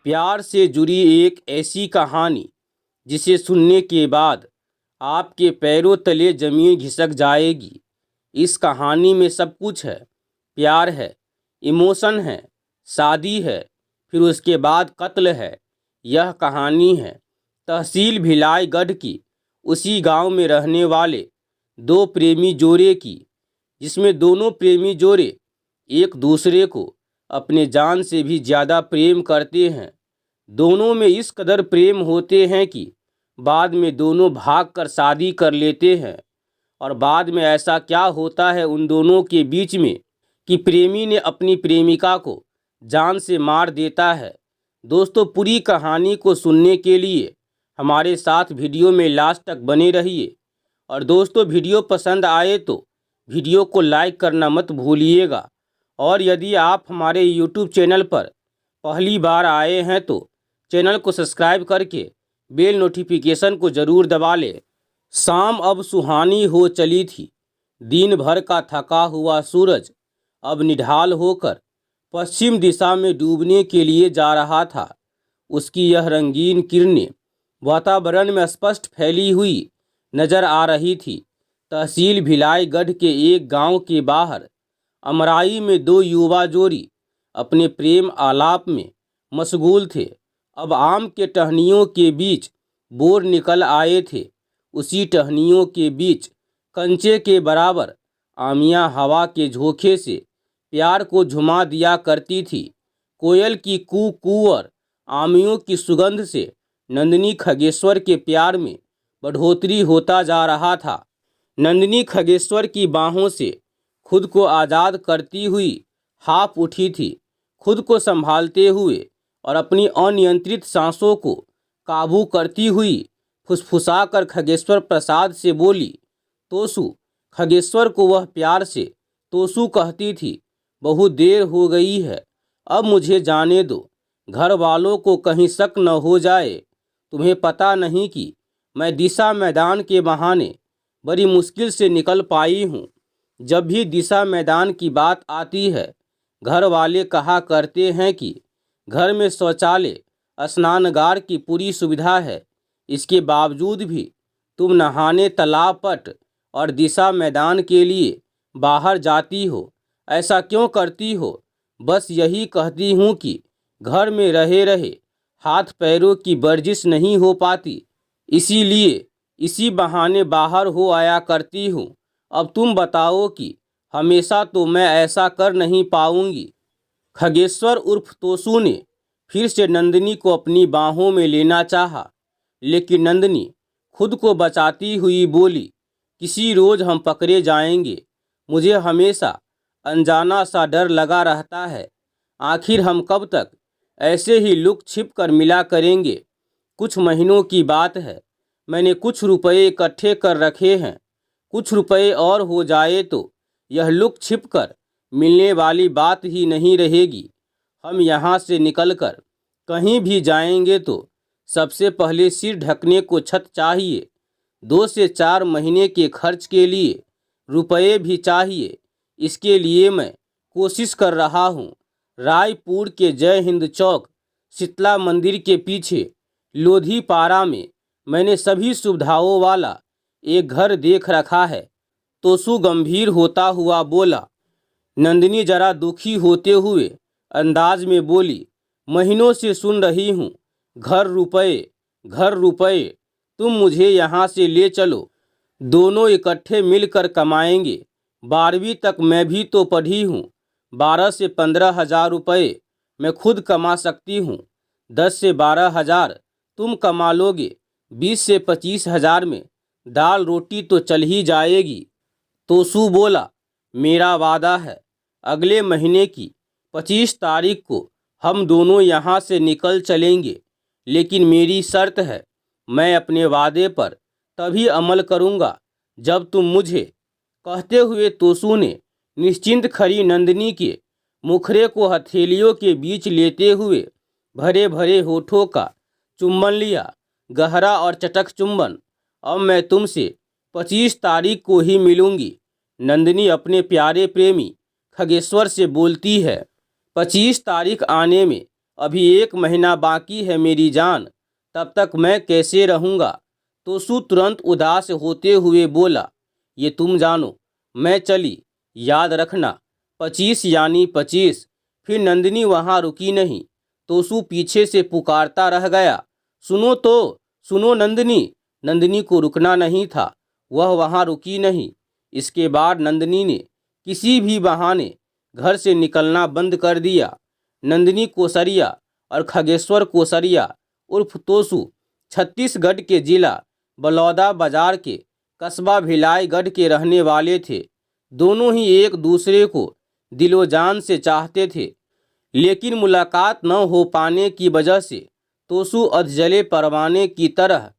प्यार से जुड़ी एक ऐसी कहानी जिसे सुनने के बाद आपके पैरों तले ज़मीन खिसक जाएगी। इस कहानी में सब कुछ है। प्यार है, इमोशन है, शादी है, फिर उसके बाद कत्ल है। यह कहानी है तहसील भिलाईगढ़ की, उसी गांव में रहने वाले दो प्रेमी जोड़े की, जिसमें दोनों प्रेमी जोड़े एक दूसरे को अपने जान से भी ज़्यादा प्रेम करते हैं। दोनों में इस कदर प्रेम होते हैं कि बाद में दोनों भागकर शादी कर लेते हैं। और बाद में ऐसा क्या होता है उन दोनों के बीच में कि प्रेमी ने अपनी प्रेमिका को जान से मार देता है। दोस्तों, पूरी कहानी को सुनने के लिए हमारे साथ वीडियो में लास्ट तक बने रहिए। और दोस्तों, वीडियो पसंद आए तो वीडियो को लाइक करना मत भूलिएगा। और यदि आप हमारे यूट्यूब चैनल पर पहली बार आए हैं तो चैनल को सब्सक्राइब करके बेल नोटिफिकेशन को ज़रूर दबा लें। शाम अब सुहानी हो चली थी। दिन भर का थका हुआ सूरज अब निढाल होकर पश्चिम दिशा में डूबने के लिए जा रहा था। उसकी यह रंगीन किरणें वातावरण में स्पष्ट फैली हुई नजर आ रही थी। तहसील भिलाईगढ़ के एक गांव के बाहर अमराई में दो युवा जोड़ी अपने प्रेम आलाप में मशगूल थे। अब आम के टहनियों के बीच बोर निकल आए थे। उसी टहनियों के बीच कंचे के बराबर आमियाँ हवा के झोंके से प्यार को झुमा दिया करती थी। कोयल की कू कू और आमियों की सुगंध से नंदिनी खगेश्वर के प्यार में बढ़ोतरी होता जा रहा था। नंदिनी खगेश्वर की बाहों से खुद को आज़ाद करती हुई हाँफ उठी थी। खुद को संभालते हुए और अपनी अनियंत्रित सांसों को काबू करती हुई फुसफुसाकर खगेश्वर प्रसाद से बोली, तोसू। खगेश्वर को वह प्यार से तोसू कहती थी। बहुत देर हो गई है, अब मुझे जाने दो। घर वालों को कहीं शक न हो जाए। तुम्हें पता नहीं कि मैं दिशा मैदान के बहाने बड़ी मुश्किल से निकल पाई हूँ। जब भी दिशा मैदान की बात आती है, घर वाले कहा करते हैं कि घर में शौचालय, स्नानगार की पूरी सुविधा है। इसके बावजूद भी तुम नहाने तालाब पट और दिशा मैदान के लिए बाहर जाती हो। ऐसा क्यों करती हो? बस यही कहती हूँ कि घर में रहे रहे हाथ पैरों की वर्जिश नहीं हो पाती, इसीलिए इसी बहाने बाहर हो आया करती हूँ। अब तुम बताओ कि हमेशा तो मैं ऐसा कर नहीं पाऊंगी। खगेश्वर उर्फ तोसू ने फिर से नंदिनी को अपनी बाहों में लेना चाहा, लेकिन नंदिनी खुद को बचाती हुई बोली, किसी रोज हम पकड़े जाएंगे। मुझे हमेशा अनजाना सा डर लगा रहता है। आखिर हम कब तक ऐसे ही लुक छिप कर मिला करेंगे? कुछ महीनों की बात है, मैंने कुछ रुपए इकट्ठे कर रखे हैं। कुछ रुपए और हो जाए तो यह लुक छिप कर मिलने वाली बात ही नहीं रहेगी। हम यहाँ से निकलकर कहीं भी जाएंगे तो सबसे पहले सिर ढकने को छत चाहिए। 2 से 4 महीने के खर्च के लिए रुपए भी चाहिए। इसके लिए मैं कोशिश कर रहा हूँ। रायपुर के जय हिंद चौक शीतला मंदिर के पीछे लोधीपारा में मैंने सभी सुविधाओं वाला एक घर देख रखा है। तोसू गंभीर होता हुआ बोला। नंदिनी जरा दुखी होते हुए अंदाज में बोली, महीनों से सुन रही हूँ, घर रुपए, घर रुपए। तुम मुझे यहाँ से ले चलो, दोनों इकट्ठे मिलकर कमाएंगे। 12वीं तक मैं भी तो पढ़ी हूँ। 12 से 15 हजार रुपये मैं खुद कमा सकती हूँ। 10 से 12 हजार तुम कमा लोगे। 20 से 25 हजार में दाल रोटी तो चल ही जाएगी। तोसू बोला, मेरा वादा है, अगले महीने की 25 तारीख को हम दोनों यहाँ से निकल चलेंगे। लेकिन मेरी शर्त है, मैं अपने वादे पर तभी अमल करूँगा जब तुम मुझे। कहते हुए तोसू ने निश्चिंत खड़ी नंदिनी के मुखरे को हथेलियों के बीच लेते हुए भरे भरे होठों का चुम्बन लिया। गहरा और चटक चुम्बन। अब मैं तुमसे 25 तारीख को ही मिलूंगी। नंदिनी अपने प्यारे प्रेमी खगेश्वर से बोलती है। 25 तारीख आने में अभी 1 महीना बाकी है मेरी जान, तब तक मैं कैसे रहूँगा। तोसू तुरंत उदास होते हुए बोला, ये तुम जानो, मैं चली, याद रखना 25 यानी 25। फिर नंदिनी वहाँ रुकी नहीं। तोसू पीछे से पुकारता रह गया, सुनो तो, सुनो नंदिनी। नंदिनी को रुकना नहीं था, वह वहाँ रुकी नहीं। इसके बाद नंदिनी ने किसी भी बहाने घर से निकलना बंद कर दिया। नंदिनी कोसरिया और खगेश्वर कोसरिया उर्फ तोसू छत्तीसगढ़ के जिला बलौदा बाजार के कस्बा भिलाईगढ़ के रहने वाले थे। दोनों ही एक दूसरे को दिलो जान से चाहते थे, लेकिन मुलाकात न हो पाने की वजह से तोसू अधजले परवाने की तरह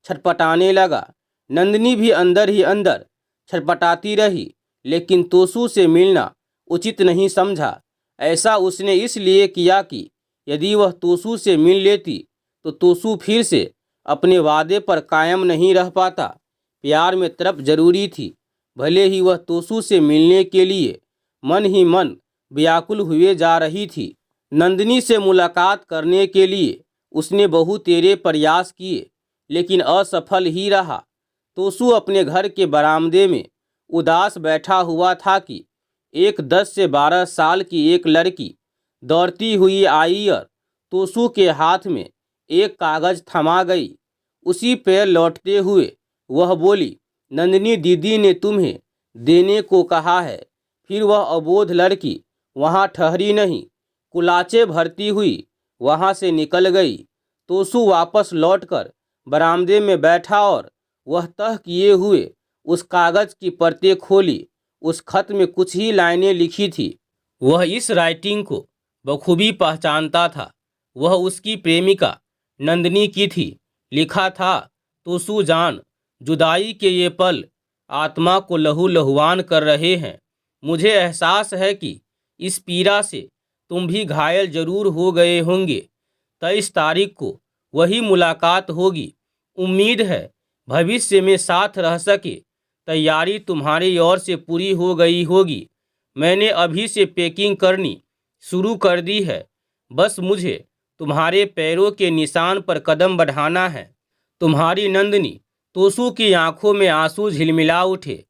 छटपटाने लगा। नंदिनी भी अंदर ही अंदर छटपटाती रही, लेकिन तोसू से मिलना उचित नहीं समझा। ऐसा उसने इसलिए किया कि यदि वह तोसू से मिल लेती तो तोसू फिर से अपने वादे पर कायम नहीं रह पाता। प्यार में तड़प जरूरी थी। भले ही वह तोसू से मिलने के लिए मन ही मन व्याकुल हुए जा रही थी। नंदिनी से मुलाकात करने के लिए उसने बहुतेरे प्रयास किए, लेकिन असफल ही रहा। तोसू अपने घर के बरामदे में उदास बैठा हुआ था कि एक 10 से 12 साल की एक लड़की दौड़ती हुई आई और तोसू के हाथ में एक कागज थमा गई। उसी पैर लौटते हुए वह बोली, नंदिनी दीदी ने तुम्हें देने को कहा है। फिर वह अबोध लड़की वहाँ ठहरी नहीं, कुलाचे भरती हुई वहाँ से निकल गई। तोसू वापस लौटकर बरामदे में बैठा और वह तह किए हुए उस कागज की परतें खोली। उस खत में कुछ ही लाइनें लिखी थी। वह इस राइटिंग को बखूबी पहचानता था। वह उसकी प्रेमिका नंदिनी की थी। लिखा था, तोसू जान, जुदाई के ये पल आत्मा को लहू लहुआन कर रहे हैं। मुझे एहसास है कि इस पीड़ा से तुम भी घायल जरूर हो गए होंगे। 23 तारीख को वही मुलाकात होगी। उम्मीद है भविष्य में साथ रह सके। तैयारी तुम्हारी ओर से पूरी हो गई होगी। मैंने अभी से पैकिंग करनी शुरू कर दी है। बस मुझे तुम्हारे पैरों के निशान पर कदम बढ़ाना है। तुम्हारी नंदिनी। तोसू की आंखों में आंसू झिलमिला उठे।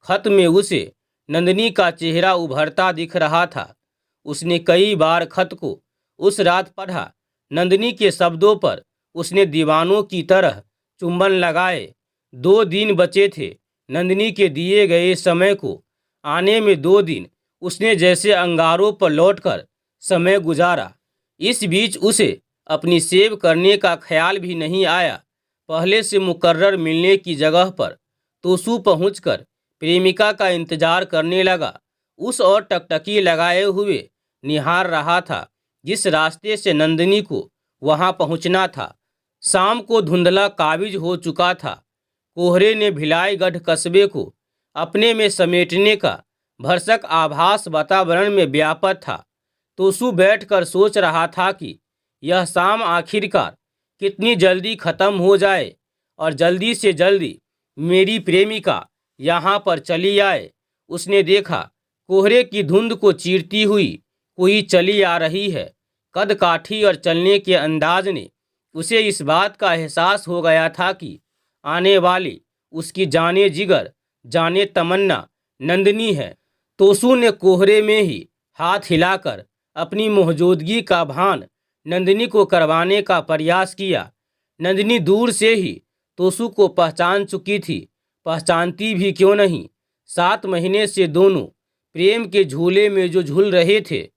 खत में उसे नंदिनी का चेहरा उभरता दिख रहा था। उसने कई बार खत को उस रात पढ़ा। नंदिनी के शब्दों पर उसने दीवानों की तरह चुंबन लगाए। 2 दिन बचे थे नंदिनी के दिए गए समय को आने में। 2 दिन उसने जैसे अंगारों पर लौटकर समय गुजारा। इस बीच उसे अपनी सेव करने का ख्याल भी नहीं आया। पहले से मुकर्रर मिलने की जगह पर तोसू पहुंचकर प्रेमिका का इंतजार करने लगा। उस और टकटकी लगाए हुए निहार रहा था जिस रास्ते से नंदिनी को वहां पहुंचना था। शाम को धुंधला काबिज हो चुका था। कोहरे ने भिलाईगढ़ कस्बे को अपने में समेटने का भरसक आभास वातावरण में व्याप्त था। तोसू बैठकर सोच रहा था कि यह शाम आखिरकार कितनी जल्दी खत्म हो जाए और जल्दी से जल्दी मेरी प्रेमिका यहाँ पर चली आए। उसने देखा कोहरे की धुंध को चीरती हुई कोई चली आ रही है। कद काठी और चलने के अंदाज ने उसे इस बात का एहसास हो गया था कि आने वाली उसकी जाने जिगर, जाने तमन्ना नंदिनी है। तोसू ने कोहरे में ही हाथ हिलाकर अपनी मौजूदगी का भान नंदिनी को करवाने का प्रयास किया। नंदिनी दूर से ही तोसू को पहचान चुकी थी। पहचानती भी क्यों नहीं, 7 महीने से दोनों प्रेम के झूले में जो झूल रहे थे।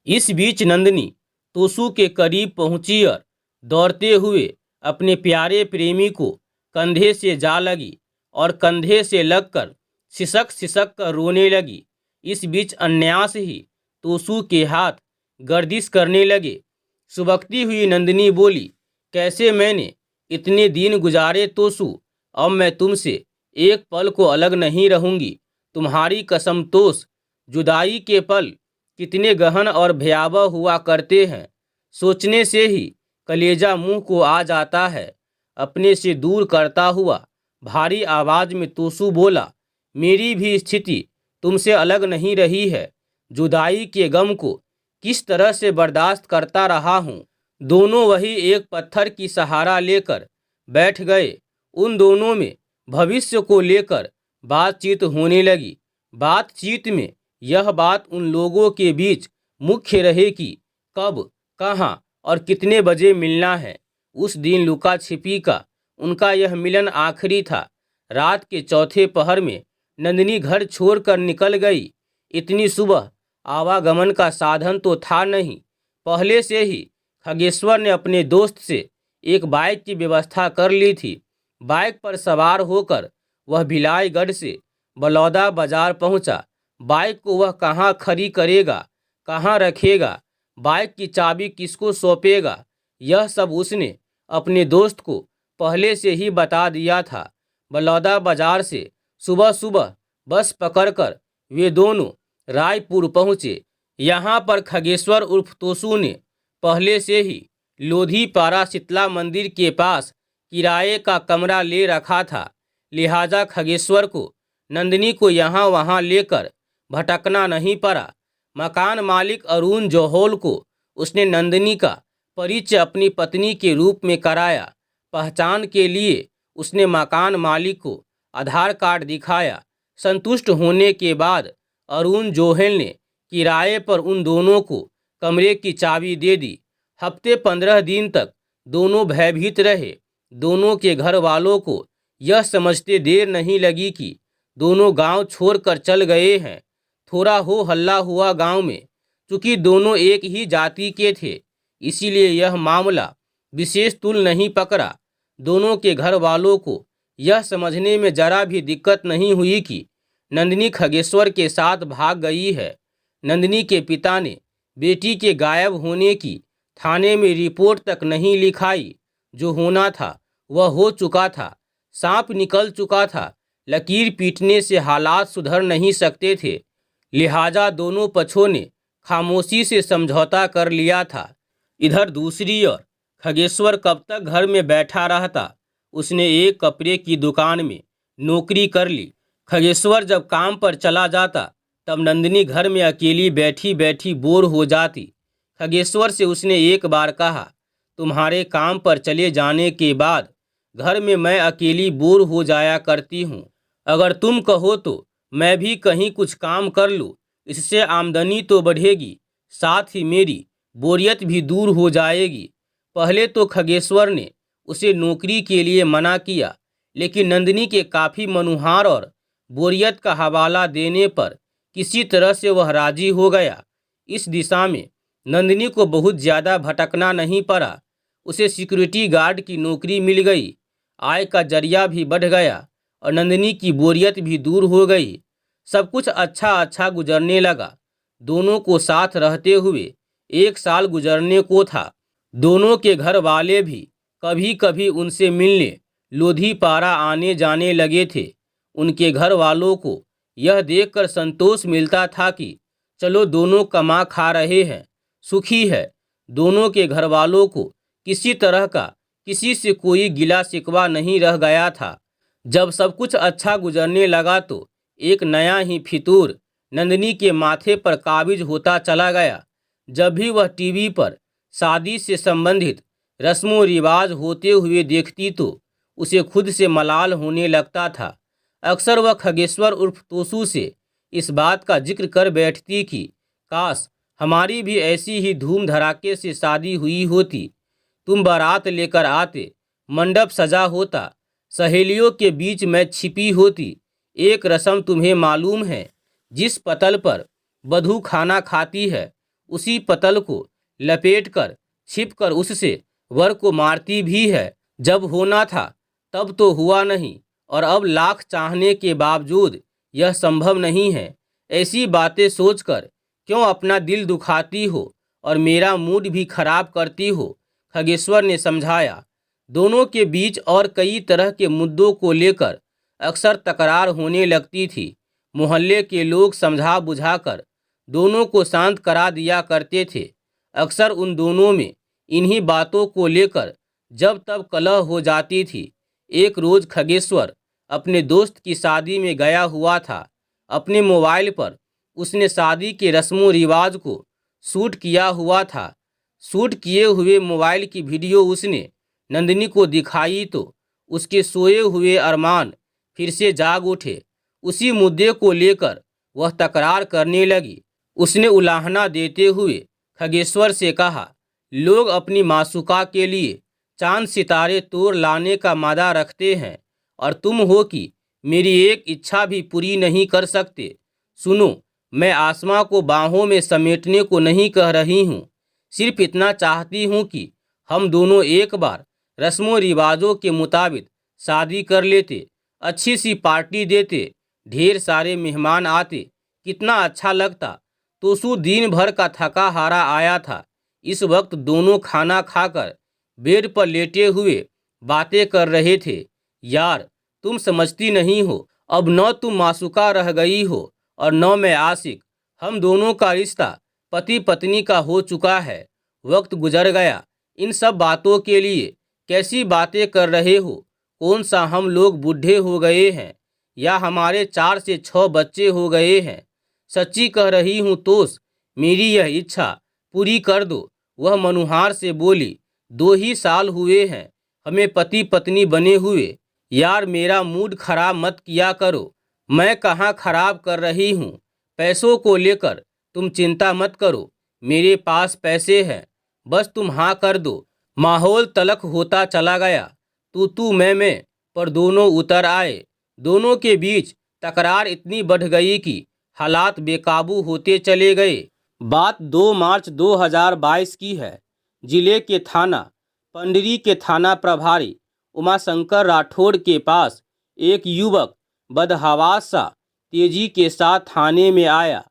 इस बीच नंदिनी तोसू के करीब पहुंची और दौड़ते हुए अपने प्यारे प्रेमी को कंधे से जा लगी और कंधे से लगकर सिसक सिसक कर रोने लगी। इस बीच अन्यास ही तोसू के हाथ गर्दिश करने लगे। सुबकती हुई नंदिनी बोली, कैसे मैंने इतने दिन गुजारे तोसू, अब मैं तुमसे एक पल को अलग नहीं रहूंगी। तुम्हारी कसम तोस, जुदाई के पल कितने गहन और भयावह हुआ करते हैं। सोचने से ही कलेजा मुंह को आ जाता है। अपने से दूर करता हुआ भारी आवाज में तोसू बोला, मेरी भी स्थिति तुमसे अलग नहीं रही है। जुदाई के गम को किस तरह से बर्दाश्त करता रहा हूँ, दोनों वही एक पत्थर की सहारा लेकर बैठ गए। उन दोनों में भविष्य को लेकर बातचीत होने लगी। बातचीत में यह बात उन लोगों के बीच मुख्य रहे कि कब, कहाँ और कितने बजे मिलना है। उस दिन लुका छिपी का उनका यह मिलन आखिरी था। रात के चौथे पहर में नंदिनी घर छोड़कर निकल गई। इतनी सुबह आवागमन का साधन तो था नहीं। पहले से ही खगेश्वर ने अपने दोस्त से एक बाइक की व्यवस्था कर ली थी। बाइक पर सवार होकर वह भिलाईगढ़ से बलौदा बाजार पहुंचा। बाइक को वह कहाँ खड़ी करेगा, कहाँ रखेगा, बाइक की चाबी किसको सौंपेगा, यह सब उसने अपने दोस्त को पहले से ही बता दिया था। बलौदा बाजार से सुबह सुबह बस पकड़कर वे दोनों रायपुर पहुँचे। यहाँ पर खगेश्वर उर्फ तोसू ने पहले से ही लोधीपारा शीतला मंदिर के पास किराए का कमरा ले रखा था। लिहाजा खगेश्वर को नंदिनी को यहाँ वहाँ लेकर भटकना नहीं पड़ा। मकान मालिक अरुण जोहल को उसने नंदिनी का परिचय अपनी पत्नी के रूप में कराया। पहचान के लिए उसने मकान मालिक को आधार कार्ड दिखाया। संतुष्ट होने के बाद अरुण जोहल ने किराए पर उन दोनों को कमरे की चाबी दे दी। हफ्ते 15 दिन तक दोनों भयभीत रहे। दोनों के घर वालों को यह समझते देर नहीं लगी कि दोनों गांव छोड़कर चल गए हैं। थोड़ा हो हल्ला हुआ गांव में। चूंकि दोनों एक ही जाति के थे, इसीलिए यह मामला विशेष तूल नहीं पकड़ा। दोनों के घर वालों को यह समझने में जरा भी दिक्कत नहीं हुई कि नंदिनी खगेश्वर के साथ भाग गई है। नंदिनी के पिता ने बेटी के गायब होने की थाने में रिपोर्ट तक नहीं लिखाई। जो होना था वह हो चुका था। सांप निकल चुका था। लकीर पीटने से हालात सुधर नहीं सकते थे। लिहाजा दोनों पक्षों ने खामोशी से समझौता कर लिया था। इधर दूसरी ओर खगेश्वर कब तक घर में बैठा रहता। उसने एक कपड़े की दुकान में नौकरी कर ली। खगेश्वर जब काम पर चला जाता तब नंदिनी घर में अकेली बैठी बैठी बोर हो जाती। खगेश्वर से उसने एक बार कहा, तुम्हारे काम पर चले जाने के बाद घर में मैं अकेली बोर हो जाया करती हूँ। अगर तुम कहो तो मैं भी कहीं कुछ काम कर लूँ। इससे आमदनी तो बढ़ेगी, साथ ही मेरी बोरियत भी दूर हो जाएगी। पहले तो खगेश्वर ने उसे नौकरी के लिए मना किया, लेकिन नंदिनी के काफ़ी मनुहार और बोरियत का हवाला देने पर किसी तरह से वह राजी हो गया। इस दिशा में नंदिनी को बहुत ज़्यादा भटकना नहीं पड़ा। उसे सिक्योरिटी गार्ड की नौकरी मिल गई। आय का जरिया भी बढ़ गया और नंदिनी की बोरियत भी दूर हो गई। सब कुछ अच्छा अच्छा गुजरने लगा। दोनों को साथ रहते हुए 1 साल गुजरने को था। दोनों के घर वाले भी कभी कभी उनसे मिलने लोधीपारा आने जाने लगे थे। उनके घर वालों को यह देखकर संतोष मिलता था कि चलो दोनों कमा खा रहे हैं, सुखी है। दोनों के घर वालों को किसी तरह का किसी से कोई गिला शिकवा नहीं रह गया था। जब सब कुछ अच्छा गुजरने लगा तो एक नया ही फितूर नंदिनी के माथे पर काबिज होता चला गया। जब भी वह टीवी पर शादी से संबंधित रस्मों रिवाज होते हुए देखती तो उसे खुद से मलाल होने लगता था। अक्सर वह खगेश्वर उर्फ तोसू से इस बात का जिक्र कर बैठती कि काश हमारी भी ऐसी ही धूम धड़ाके से शादी हुई होती। तुम बारात लेकर आते, मंडप सजा होता, सहेलियों के बीच मैं छिपी होती। एक रस्म तुम्हें मालूम है, जिस पतल पर वधू खाना खाती है उसी पतल को लपेटकर छिपकर उससे वर को मारती भी है। जब होना था तब तो हुआ नहीं, और अब लाख चाहने के बावजूद यह संभव नहीं है। ऐसी बातें सोचकर क्यों अपना दिल दुखाती हो और मेरा मूड भी खराब करती हो, खगेश्वर ने समझाया। दोनों के बीच और कई तरह के मुद्दों को लेकर अक्सर तकरार होने लगती थी। मोहल्ले के लोग समझा बुझाकर दोनों को शांत करा दिया करते थे। अक्सर उन दोनों में इन्हीं बातों को लेकर जब तब कलह हो जाती थी। एक रोज खगेश्वर अपने दोस्त की शादी में गया हुआ था। अपने मोबाइल पर उसने शादी के रस्मों रिवाज को शूट किया हुआ था। शूट किए हुए मोबाइल की वीडियो उसने नंदिनी को दिखाई तो उसके सोए हुए अरमान फिर से जाग उठे। उसी मुद्दे को लेकर वह तकरार करने लगी। उसने उलाहना देते हुए खगेश्वर से कहा, लोग अपनी मासूका के लिए चांद सितारे तोड़ लाने का मादा रखते हैं और तुम हो कि मेरी एक इच्छा भी पूरी नहीं कर सकते। सुनो, मैं आसमां को बाहों में समेटने को नहीं कह रही हूँ, सिर्फ इतना चाहती हूँ कि हम दोनों एक बार रस्मों रिवाजों के मुताबिक शादी कर लेते, अच्छी सी पार्टी देते, ढेर सारे मेहमान आते, कितना अच्छा लगता। तोसू दिन भर का थका हारा आया था। इस वक्त दोनों खाना खाकर बेड पर लेटे हुए बातें कर रहे थे। यार, तुम समझती नहीं हो, अब न तुम मासूका रह गई हो और न मैं आशिक। हम दोनों का रिश्ता पति पत्नी का हो चुका है। वक्त गुजर गया। इन सब बातों के लिए कैसी बातें कर रहे हो? कौन सा हम लोग बूढ़े हो गए हैं या हमारे 4 से 6 बच्चे हो गए हैं? सच्ची कह रही हूँ दोस्त, मेरी यह इच्छा पूरी कर दो। वह मनुहार से बोली, 2 ही साल हुए हैं हमें पति पत्नी बने हुए। यार, मेरा मूड खराब मत किया करो। मैं कहाँ खराब कर रही हूँ? पैसों को लेकर तुम चिंता मत करो, मेरे पास पैसे हैं, बस तुम हाँ कर दो। माहौल तलख होता चला गया। तू मैं पर दोनों उतर आए। दोनों के बीच तकरार इतनी बढ़ गई कि हालात बेकाबू होते चले गए। बात 2 मार्च 2022 की है। जिले के थाना पंडरी के थाना प्रभारी उमाशंकर राठौड़ के पास एक युवक बदहवास सा तेजी के साथ थाने में आया।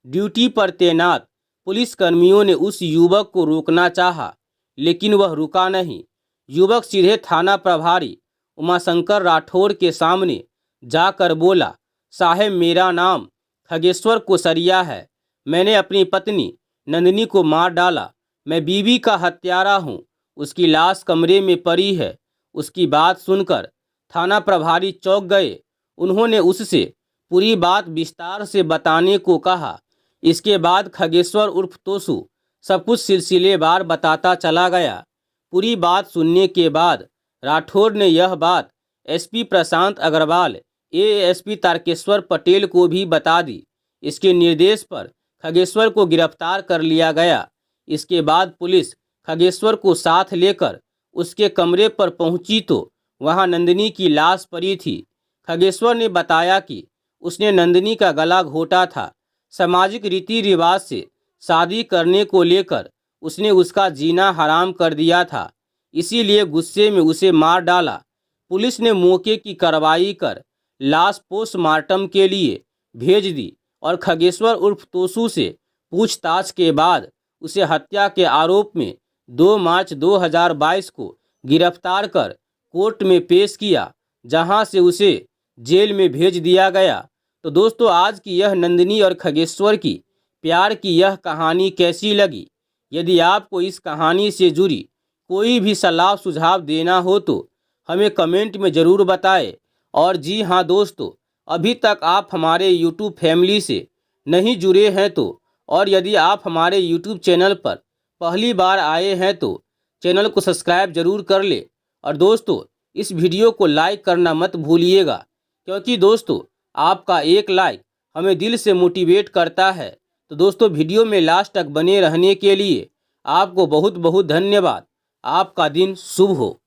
ड्यूटी पर तैनात पुलिसकर्मियों ने उस युवक को रोकना चाहा, लेकिन वह रुका नहीं। युवक सीधे थाना प्रभारी उमाशंकर राठौड़ के सामने जाकर बोला, साहब, मेरा नाम खगेश्वर कोसरिया है। मैंने अपनी पत्नी नंदिनी को मार डाला। मैं बीवी का हत्यारा हूँ। उसकी लाश कमरे में पड़ी है। उसकी बात सुनकर थाना प्रभारी चौंक गए। उन्होंने उससे पूरी बात विस्तार से बताने को कहा। इसके बाद खगेश्वर उर्फ तोसू सब कुछ सिलसिलेवार बताता चला गया। पूरी बात सुनने के बाद राठौड़ ने यह बात एसपी प्रशांत अग्रवाल, एएसपी तारकेश्वर पटेल को भी बता दी। इसके निर्देश पर खगेश्वर को गिरफ्तार कर लिया गया। इसके बाद पुलिस खगेश्वर को साथ लेकर उसके कमरे पर पहुंची तो वहां नंदिनी की लाश पड़ी थी। खगेश्वर ने बताया कि उसने नंदिनी का गला घोटा था। सामाजिक रीति रिवाज से शादी करने को लेकर उसने उसका जीना हराम कर दिया था, इसीलिए गुस्से में उसे मार डाला। पुलिस ने मौके की कार्रवाई कर लाश पोस्टमार्टम के लिए भेज दी और खगेश्वर उर्फ तोसू से पूछताछ के बाद उसे हत्या के आरोप में 2 मार्च 2022 को गिरफ्तार कर कोर्ट में पेश किया, जहां से उसे जेल में भेज दिया गया। तो दोस्तों, आज की यह नंदिनी और खगेश्वर की प्यार की यह कहानी कैसी लगी? यदि आपको इस कहानी से जुड़ी कोई भी सलाह सुझाव देना हो तो हमें कमेंट में ज़रूर बताएं। और जी हाँ दोस्तों, अभी तक आप हमारे YouTube फैमिली से नहीं जुड़े हैं तो, और यदि आप हमारे YouTube चैनल पर पहली बार आए हैं तो चैनल को सब्सक्राइब जरूर कर ले। और दोस्तों, इस वीडियो को लाइक करना मत भूलिएगा, क्योंकि दोस्तों आपका एक लाइक हमें दिल से मोटिवेट करता है। तो दोस्तों, वीडियो में लास्ट तक बने रहने के लिए आपको बहुत बहुत धन्यवाद। आपका दिन शुभ हो।